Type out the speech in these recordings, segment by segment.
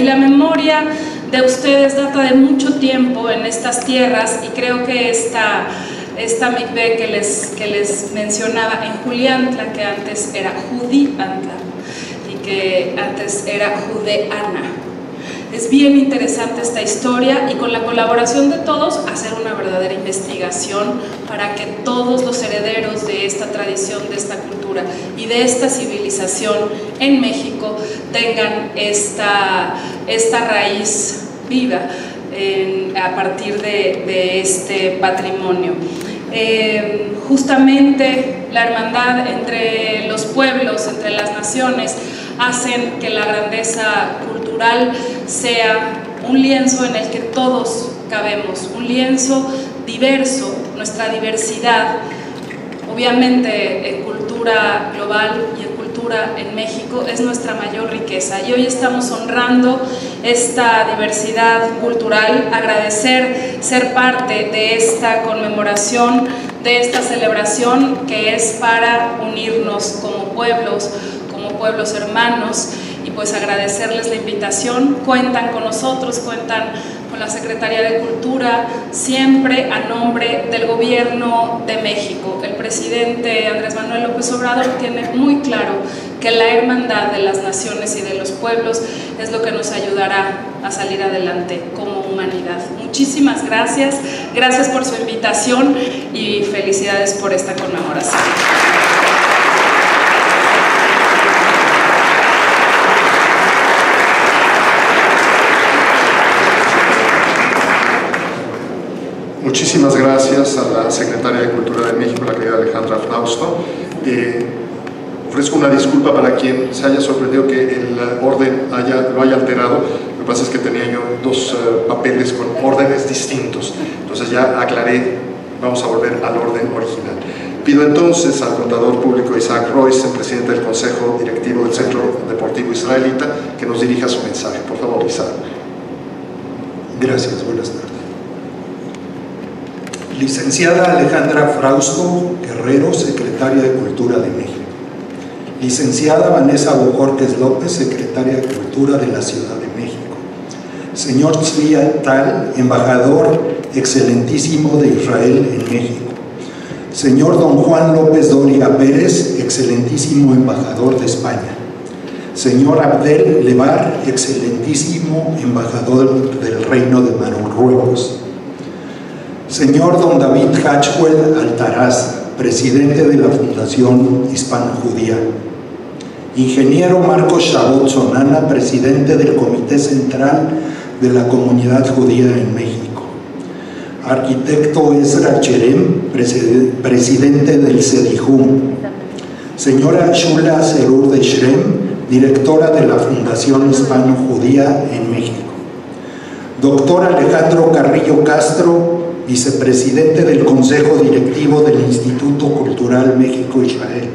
Y la memoria de ustedes data de mucho tiempo en estas tierras, y creo que esta mikvé que les mencionaba en Juliantla, que antes era Judiantla y que antes era Judeana. Es bien interesante esta historia, y con la colaboración de todos hacer una verdadera investigación para que todos los herederos de esta tradición, de esta cultura y de esta civilización en México tengan esta raíz viva a partir de este patrimonio. Justamente la hermandad entre los pueblos, entre las naciones, hacen que la grandeza cultural sea un lienzo en el que todos cabemos, un lienzo diverso, nuestra diversidad, obviamente en cultura global y en cultura en México es nuestra mayor riqueza, y hoy estamos honrando esta diversidad cultural, agradecer ser parte de esta conmemoración, de esta celebración que es para unirnos como pueblos hermanos, y pues agradecerles la invitación. Cuentan con nosotros, cuentan con la Secretaría de Cultura, siempre a nombre del Gobierno de México. El presidente Andrés Manuel López Obrador tiene muy claro que la hermandad de las naciones y de los pueblos es lo que nos ayudará a salir adelante como humanidad. Muchísimas gracias, gracias por su invitación y felicidades por esta conmemoración. Muchísimas gracias a la Secretaria de Cultura de México, la querida Alejandra Frausto. Ofrezco una disculpa para quien se haya sorprendido que el orden lo haya alterado. Lo que pasa es que tenía yo dos papeles con órdenes distintos. Entonces ya aclaré, vamos a volver al orden original. Pido entonces al contador público Isaac Royce, el presidente del Consejo Directivo del Centro Deportivo Israelita, que nos dirija su mensaje. Por favor, Isaac. Gracias, buenas tardes. Licenciada Alejandra Frausto Guerrero, Secretaria de Cultura de México. Licenciada Vanessa Bojorquez López, Secretaria de Cultura de la Ciudad de México. Señor Tzvi Tal, Embajador Excelentísimo de Israel en México. Señor Don Juan López Dóriga Pérez, Excelentísimo Embajador de España. Señor Abdel Levar, Excelentísimo Embajador del Reino de Marruecos. Señor Don David Hatchwell Altaraz, Presidente de la Fundación Hispano-Judía. Ingeniero Marcos Chabot Sonana, Presidente del Comité Central de la Comunidad Judía en México. Arquitecto Ezra Cherem, Presidente del CEDIJUM. Señora Shula Serur de Shrem, Directora de la Fundación Hispano-Judía en México. Doctor Alejandro Carrillo Castro, Vicepresidente del Consejo Directivo del Instituto Cultural México-Israel.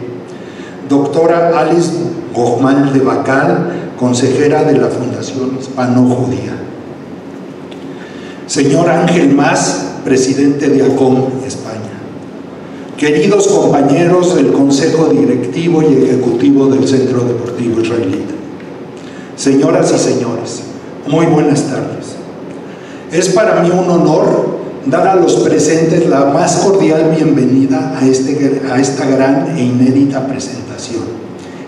Doctora Alice Gojmal de Bacal, consejera de la Fundación Hispano-Judía. Señor Ángel Mas, presidente de ACOM, España. Queridos compañeros del Consejo Directivo y Ejecutivo del Centro Deportivo Israelita. Señoras y señores, muy buenas tardes. Es para mí un honor dar a los presentes la más cordial bienvenida a esta gran e inédita presentación.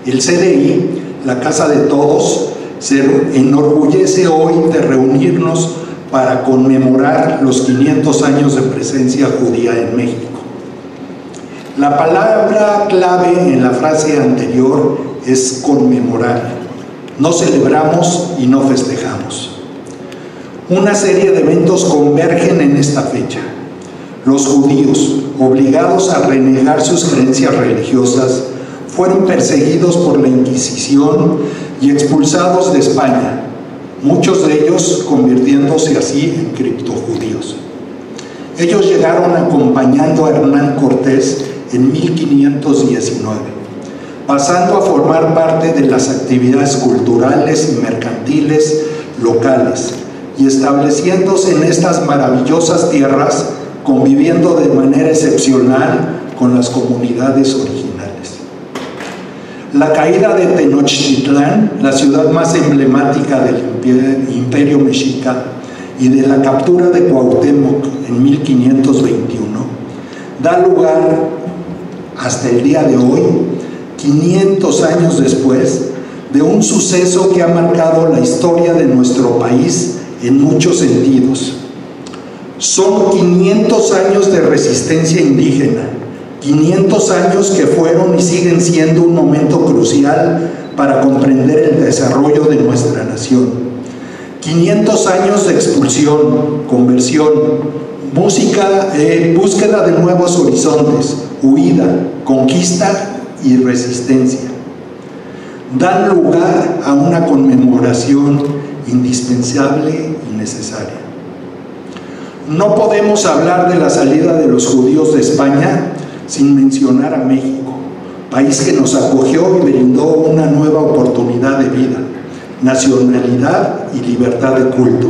El CDI, la Casa de Todos, se enorgullece hoy de reunirnos para conmemorar los 500 años de presencia judía en México. La palabra clave en la frase anterior es conmemorar. No celebramos y no festejamos. Una serie de eventos convergen en esta fecha. Los judíos, obligados a renegar sus creencias religiosas, fueron perseguidos por la Inquisición y expulsados de España, muchos de ellos convirtiéndose así en criptojudíos. Ellos llegaron acompañando a Hernán Cortés en 1519, pasando a formar parte de las actividades culturales y mercantiles locales, y estableciéndose en estas maravillosas tierras, conviviendo de manera excepcional con las comunidades originales. La caída de Tenochtitlán, la ciudad más emblemática del Imperio Mexica y de la captura de Cuauhtémoc en 1521, da lugar hasta el día de hoy, 500 años después, de un suceso que ha marcado la historia de nuestro país en muchos sentidos. Son 500 años de resistencia indígena, 500 años que fueron y siguen siendo un momento crucial para comprender el desarrollo de nuestra nación. 500 años de expulsión, conversión, búsqueda de nuevos horizontes, huida, conquista y resistencia. Dan lugar a una conmemoración indispensable y necesaria. No podemos hablar de la salida de los judíos de España sin mencionar a México, país que nos acogió y brindó una nueva oportunidad de vida, nacionalidad y libertad de culto.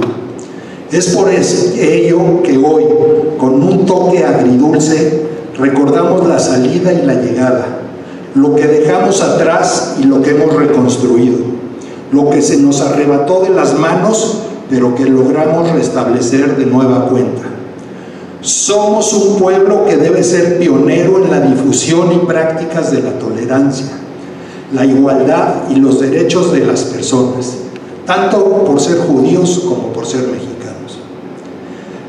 Es por ello que hoy, con un toque agridulce, recordamos la salida y la llegada, lo que dejamos atrás y lo que hemos reconstruido, lo que se nos arrebató de las manos, pero que logramos restablecer de nueva cuenta. Somos un pueblo que debe ser pionero en la difusión y prácticas de la tolerancia, la igualdad y los derechos de las personas, tanto por ser judíos como por ser mexicanos.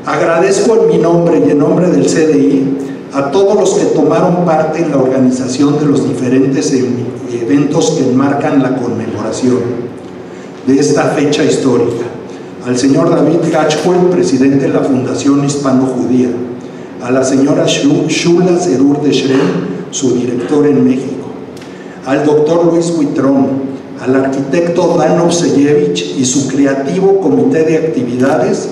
Agradezco en mi nombre y en nombre del CDI a todos los que tomaron parte en la organización de los diferentes eventos que enmarcan la conmemoración de esta fecha histórica. Al señor David Hatchwell, presidente de la Fundación Hispano-Judía, a la señora Shula Zerur de Shrem, su director en México, al doctor Luis Huitrón, al arquitecto Dan Ovseyevich y su creativo comité de actividades,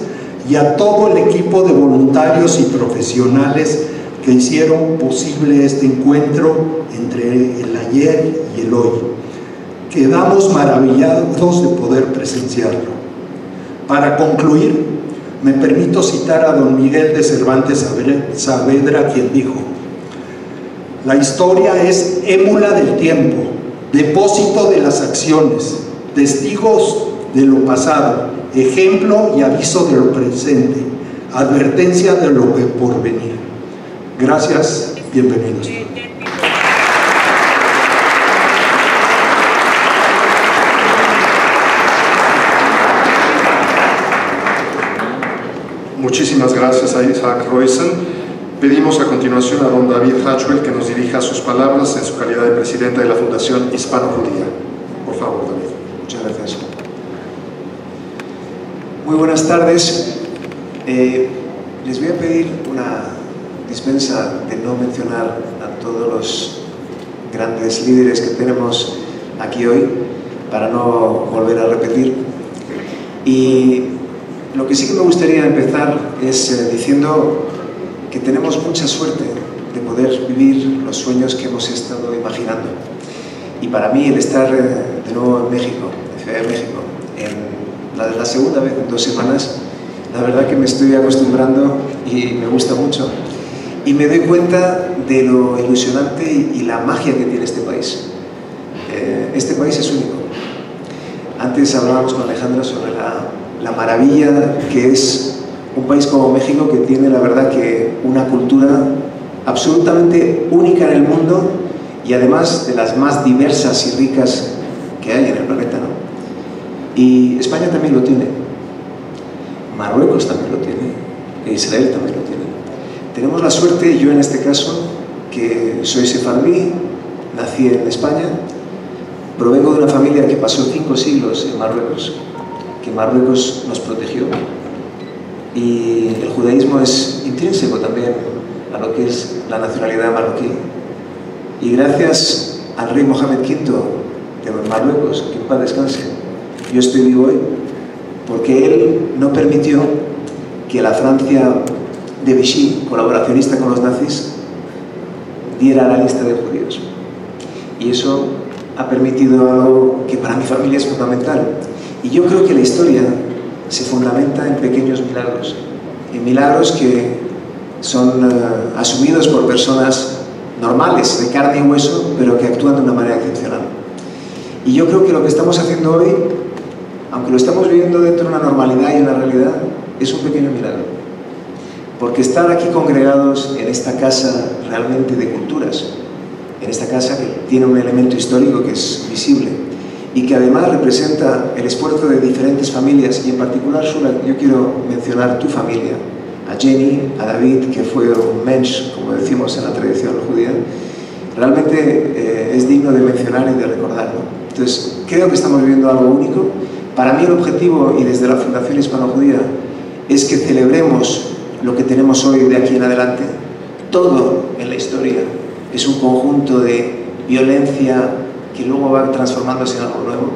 y a todo el equipo de voluntarios y profesionales que hicieron posible este encuentro entre el ayer y el hoy. Quedamos maravillados de poder presenciarlo. Para concluir, me permito citar a don Miguel de Cervantes Saavedra, quien dijo: la historia es émula del tiempo, depósito de las acciones, testigos de lo pasado, ejemplo y aviso de lo presente, advertencia de lo que por venir. Gracias, bienvenidos. Muchísimas gracias a Isaac Roysen. Pedimos a continuación a don David Hatchwell que nos dirija sus palabras en su calidad de presidente de la Fundación Hispano-Judía. Por favor, David. Muchas gracias. Muy buenas tardes. Les voy a pedir una dispensa de no mencionar a todos los grandes líderes que tenemos aquí hoy, para no volver a repetir. Y lo que sí que me gustaría empezar es diciendo que tenemos mucha suerte de poder vivir los sueños que hemos estado imaginando. Y para mí el estar de nuevo en México, en Ciudad de México, en la segunda vez en 2 semanas, la verdad que me estoy acostumbrando y me gusta mucho. Y me doy cuenta de lo ilusionante y la magia que tiene este país. Este país es único. Antes hablábamos con Alejandra sobre la maravilla que es un país como México, que tiene la verdad que una cultura absolutamente única en el mundo y además de las más diversas y ricas que hay en el planeta, ¿no? Y España también lo tiene, Marruecos también lo tiene, e Israel también lo tiene. Tenemos la suerte, yo en este caso, que soy sefardí, nací en España, provengo de una familia que pasó 5 siglos en Marruecos, que Marruecos nos protegió, y el judaísmo es intrínseco también a lo que es la nacionalidad marroquí. Y gracias al rey Mohamed V de Marruecos, que en paz descanse, yo estoy vivo hoy, porque él no permitió que la Francia de Vichy, colaboracionista con los nazis, diera la lista de judíos. Y eso ha permitido algo que para mi familia es fundamental. Y yo creo que la historia se fundamenta en pequeños milagros, en milagros que son asumidos por personas normales, de carne y hueso, pero que actúan de una manera excepcional. Y yo creo que lo que estamos haciendo hoy aunque lo estamos viviendo dentro de una normalidad y una realidad, es un pequeño milagro. Porque estar aquí congregados en esta casa realmente de culturas, en esta casa que tiene un elemento histórico que es visible y que además representa el esfuerzo de diferentes familias, y en particular, Shula, yo quiero mencionar tu familia, a Jenny, a David, que fue un mensch, como decimos en la tradición judía. Realmente es digno de mencionar y de recordarlo. Entonces, creo que estamos viviendo algo único. Para mí el objetivo, y desde la Fundación Hispano-Judía, es que celebremos lo que tenemos hoy de aquí en adelante. Todo en la historia es un conjunto de violencia que luego va transformándose en algo nuevo.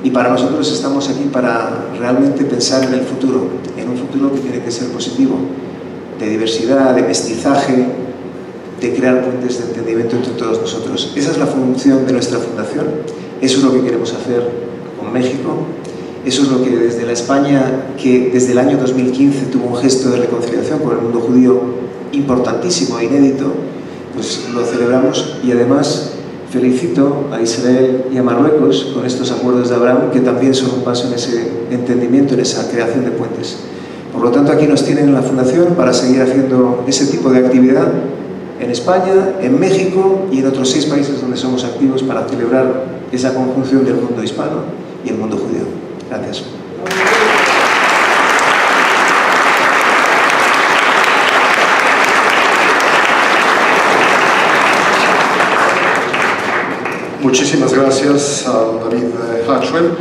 Y para nosotros estamos aquí para realmente pensar en el futuro, en un futuro que tiene que ser positivo, de diversidad, de mestizaje, de crear puentes de entendimiento entre todos nosotros. Esa es la función de nuestra fundación, eso es lo que queremos hacer con México, eso es lo que desde la España, que desde el año 2015 tuvo un gesto de reconciliación con el mundo judío importantísimo e inédito, pues lo celebramos. Y además felicito a Israel y a Marruecos con estos acuerdos de Abraham, que también son un paso en ese entendimiento, en esa creación de puentes. Por lo tanto, aquí nos tienen en la Fundación para seguir haciendo ese tipo de actividad en España, en México y en otros 6 países donde somos activos para celebrar esa conjunción del mundo hispano y el mundo judío. Gracias. Muchísimas gracias a David Hatchwell.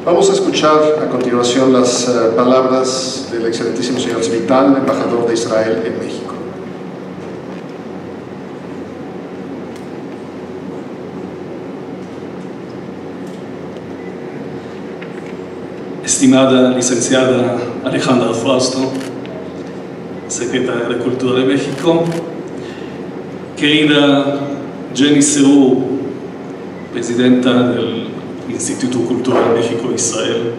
Vamos a escuchar a continuación las palabras del excelentísimo señor Zvital, embajador de Israel en México. Estimada licenciada Alejandra Frausto, secretaria de Cultura de México, querida Jenny Serú, presidenta del Instituto Cultural México-Israel,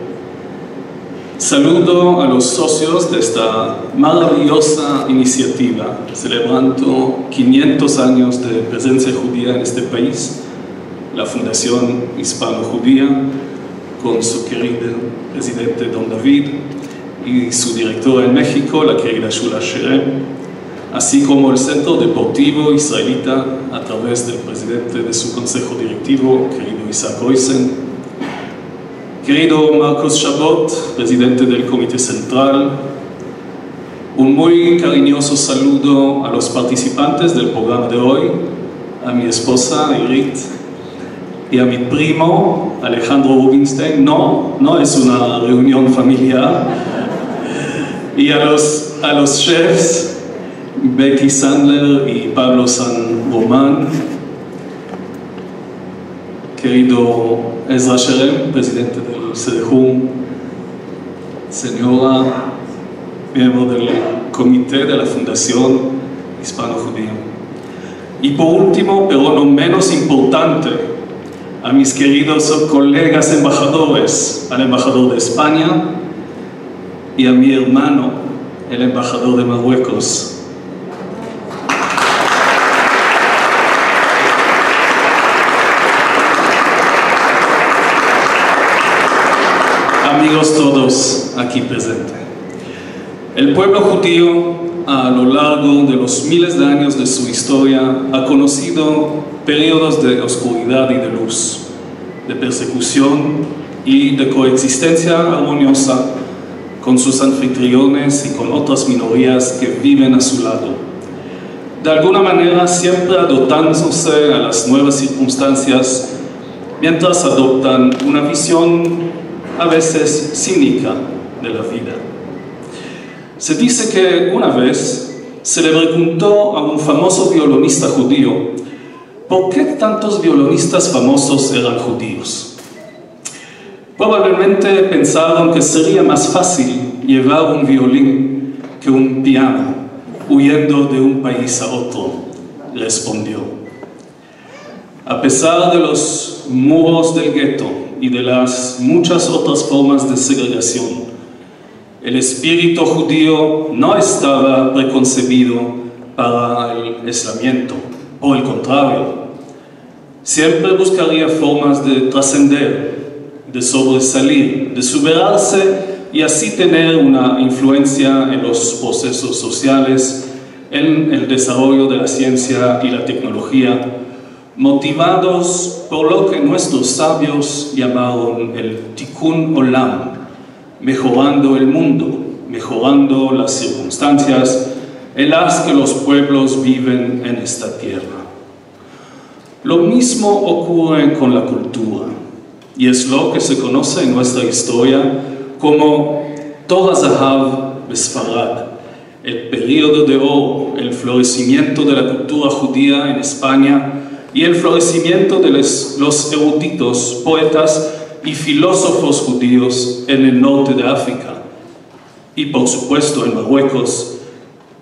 saludo a los socios de esta maravillosa iniciativa, celebrando 500 años de presencia judía en este país, la Fundación Hispano-Judía, con su querido presidente Don David y su directora en México, la querida Shula Sherem, así como el Centro Deportivo Israelita a través del presidente de su consejo directivo, querido Isaac Oysen, querido Marcos Chabot, presidente del Comité Central, un muy cariñoso saludo a los participantes del programa de hoy, a mi esposa Irit, y a mi primo Alejandro Rubinstein. No es una reunión familiar. Y a los chefs Becky Sandler y Pablo San Román, querido Ezra Sherem, presidente del CDJUM, señora miembro del comité de la Fundación Hispano-Judía. Y por último, pero no menos importante, a mis queridos colegas embajadores, al embajador de España y a mi hermano, el embajador de Marruecos. Amigos todos aquí presentes. El pueblo judío, a lo largo de los miles de años de su historia, ha conocido periodos de oscuridad y de luz, de persecución y de coexistencia armoniosa con sus anfitriones y con otras minorías que viven a su lado. De alguna manera siempre adaptándose a las nuevas circunstancias, mientras adoptan una visión a veces cínica de la vida. Se dice que una vez se le preguntó a un famoso violonista judío ¿por qué tantos violonistas famosos eran judíos? Probablemente pensaron que sería más fácil llevar un violín que un piano, huyendo de un país a otro, respondió. A pesar de los muros del gueto y de las muchas otras formas de segregación, el espíritu judío no estaba preconcebido para el aislamiento. Por el contrario, siempre buscaría formas de trascender, de sobresalir, de superarse y así tener una influencia en los procesos sociales, en el desarrollo de la ciencia y la tecnología, motivados por lo que nuestros sabios llamaron el Tikkun Olam, mejorando el mundo, mejorando las circunstancias en las que los pueblos viven en esta tierra. Lo mismo ocurre con la cultura, y es lo que se conoce en nuestra historia como Torah Zahav Besfarad, el periodo de oro, el florecimiento de la cultura judía en España y el florecimiento de los eruditos, poetas y filósofos judíos en el norte de África y por supuesto en Marruecos,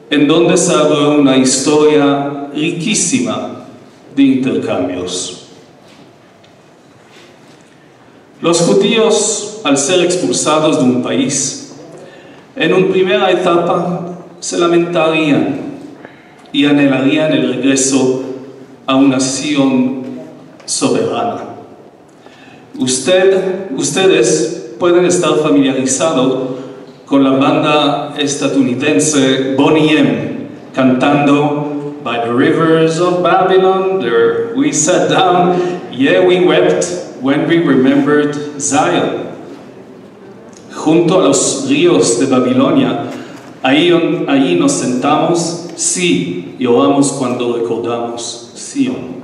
en donde se abre una historia riquísima de intercambios. Los judíos, al ser expulsados de un país, en una primera etapa se lamentarían y anhelarían el regreso a una nación soberana. Ustedes pueden estar familiarizados con la banda estadounidense Boney M, cantando By the rivers of Babylon, there we sat down, yeah, we wept when we remembered Zion. Junto a los ríos de Babilonia, ahí nos sentamos, sí, lloramos cuando recordamos Sion.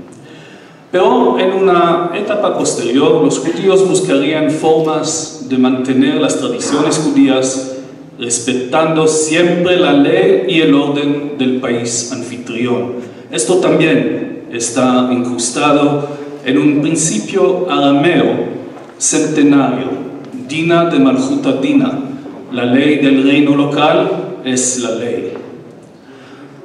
Pero en una etapa posterior, los judíos buscarían formas de mantener las tradiciones judías, respetando siempre la ley y el orden del país anfitrión. Esto también está incrustado en un principio arameo centenario, Dina de Malchuta Dina, la ley del reino local es la ley.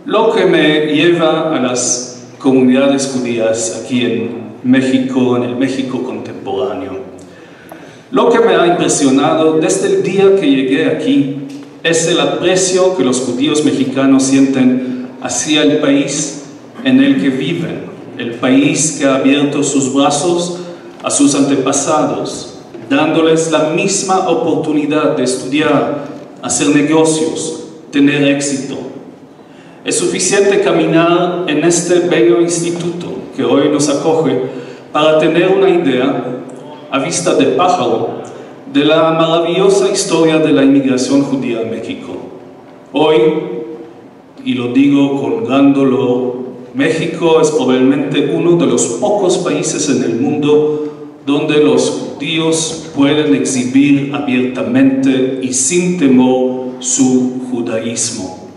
Lo que me lleva a las comunidades judías aquí en México, en el México contemporáneo. Lo que me ha impresionado desde el día que llegué aquí es el aprecio que los judíos mexicanos sienten hacia el país en el que viven, el país que ha abierto sus brazos a sus antepasados, dándoles la misma oportunidad de estudiar, hacer negocios, tener éxito. Es suficiente caminar en este bello instituto que hoy nos acoge para tener una idea, a vista de pájaro, de la maravillosa historia de la inmigración judía a México. Hoy, y lo digo con gran dolor, México es probablemente uno de los pocos países en el mundo donde los judíos pueden exhibir abiertamente y sin temor su judaísmo.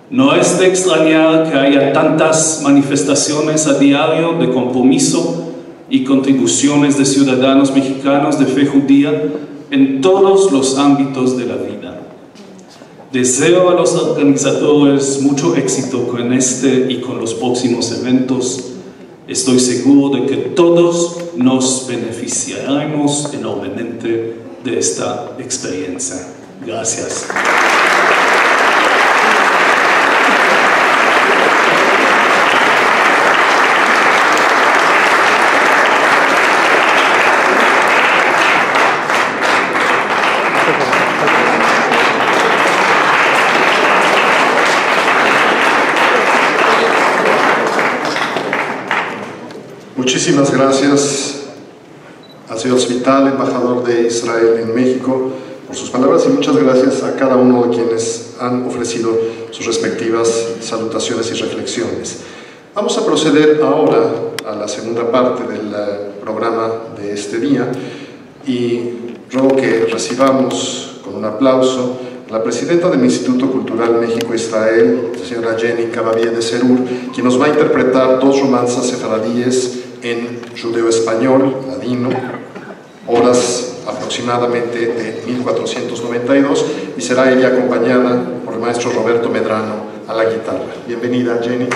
No es de extrañar que haya tantas manifestaciones a diario de compromiso y contribuciones de ciudadanos mexicanos de fe judía en todos los ámbitos de la vida. Deseo a los organizadores mucho éxito con este y con los próximos eventos. Estoy seguro de que todos nos beneficiaremos enormemente de esta experiencia. Gracias. Muchísimas gracias al señor Zvital, embajador de Israel en México, por sus palabras, y muchas gracias a cada uno de quienes han ofrecido sus respectivas salutaciones y reflexiones. Vamos a proceder ahora a la segunda parte del programa de este día y ruego que recibamos con un aplauso a la presidenta del Instituto Cultural México-Israel, la señora Jenny Cavavie de Serur, quien nos va a interpretar dos romanzas sefaradíes en judeo-español, ladino, horas aproximadamente de 1492, y será ella acompañada por el maestro Roberto Medrano a la guitarra. Bienvenida, Jenny.